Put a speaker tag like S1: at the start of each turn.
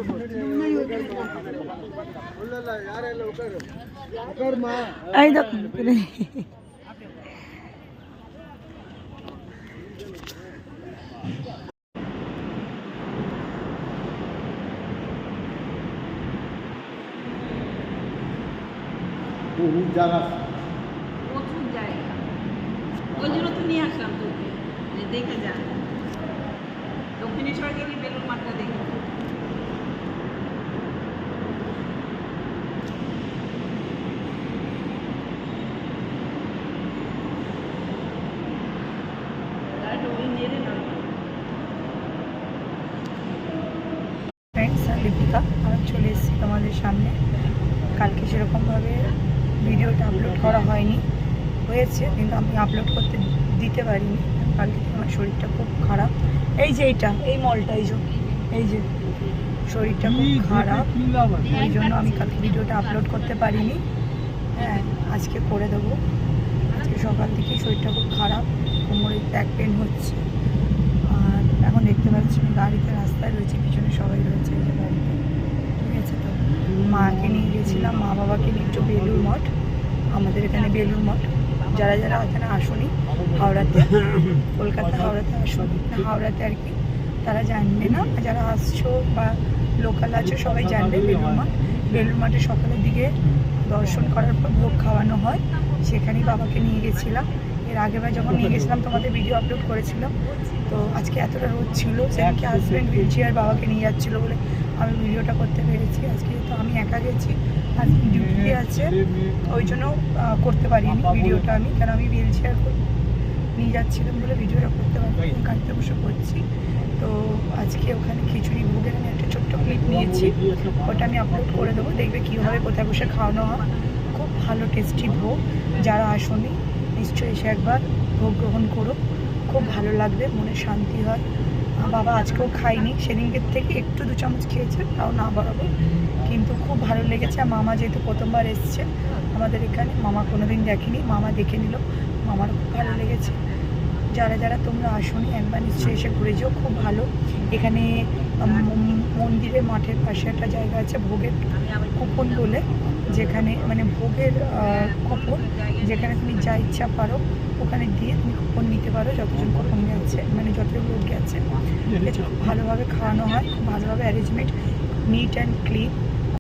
S1: প্রচুর জায়গা, ওই জন্য তো নিয়ে আসলাম তোকে, দেখে যা। দক্ষিণেশ্বর গেলে বেলুর মাঠটা দেখে।
S2: ফ্রেন্ডস, লিপিকা আমি চলে এসেছি তোমাদের সামনে। কালকে সেরকমভাবে ভিডিওটা আপলোড করা হয়নি, হয়েছে কিন্তু আমি আপলোড করতে দিতে পারিনি। কালকে আমার শরীরটা খুব খারাপ। এই যে এই মলটা, এই যে শরীরটা খুব খারাপ, ওই জন্য আমি কালকে ভিডিওটা আপলোড করতে পারিনি। হ্যাঁ, আজকে করে দেবো। আজকে সকাল থেকে শরীরটা খুব খারাপ, কোমরে ব্যাক পেন হচ্ছে। আর এখন দেখতে পাচ্ছি আমি গাড়িতে, রাস্তায় রয়েছে, পিছনে সবাই রয়েছে এই যে গাড়িতে, ঠিক আছে। তো মাকে নিয়ে গেছিলাম, মা বাবাকে নিয়ে একটু বেলুর মঠ, আমাদের এখানে বেলুর মঠ। যারা যারা এখানে আসনি, হাওড়াতে, কলকাতা হাওড়াতে আসনি, হাওড়াতে আর কি, তারা জানবে না। যারা আসছো বা লোকাল আছো সবাই জানবে বেলুর মঠ। বেলুর মঠে সকালের দিকে দর্শন করার পর ভোগ খাওয়ানো হয়, সেখানেই বাবাকে নিয়ে গেছিলাম। এর আগেবার যখন নিয়ে গেছিলাম তোমাদের ভিডিও আপলোড করেছিলাম। তো আজকে এতটা রোদ ছিল, সেদিনকে হাজব্যান্ড হুইল চেয়ার বাবাকে নিয়ে যাচ্ছিলো বলে আমি ভিডিওটা করতে পেরেছি। আজকে তো আমি একা গেছি, আজকে ডিউটিতে আছে, ওই জন্য করতে পারিনি ভিডিওটা আমি, কারণ আমি হুইল চেয়ার নিয়ে যাচ্ছিলাম বলে ভিডিওটা করতে পারিনি, গাড়িতে বসে করছি। তো আজকে ওখানে খিচুড়ি ভোগের আমি একটা ছোট্ট ক্লিপ নিয়েছি, ওটা আমি আপলোড করে দেবো, দেখবে কীভাবে কোথায় বসে খাওয়ানো হয়। খুব ভালো টেস্টি ভোগ, যারা আসনি নিশ্চয়ই এসে একবার ভোগ গ্রহণ করো, খুব ভালো লাগবে, মনে শান্তি হয়। বাবা আজকেও খাইনি, সেদিনকের থেকে একটু 2 চামচ খেয়েছে, তাও না বরাবর, কিন্তু খুব ভালো লেগেছে। মামা যেহেতু প্রথমবার এসছে আমাদের এখানে, মামা কোনোদিন দেখেনি, মামা দেখে নিল, মামারও খুব ভালো লেগেছে। যারা যারা তোমরা আসনি একবার নিশ্চয়ই এসে ঘুরে যেও, খুব ভালো। এখানে মন্দিরের মাঠের পাশে একটা জায়গা আছে ভোগের কুপন বলে, যেখানে মানে ভোগের কুপন, যেখানে তুমি যা ইচ্ছা পারো ওখানে দিয়ে তুমি কুপন নিতে পারো, যতজন কুপন গেছে, মানে যতজন লোক গেছে। খুব ভালোভাবে খাওয়ানো হয়, খুব ভালোভাবে অ্যারেঞ্জমেন্ট, নিট অ্যান্ড ক্লিন।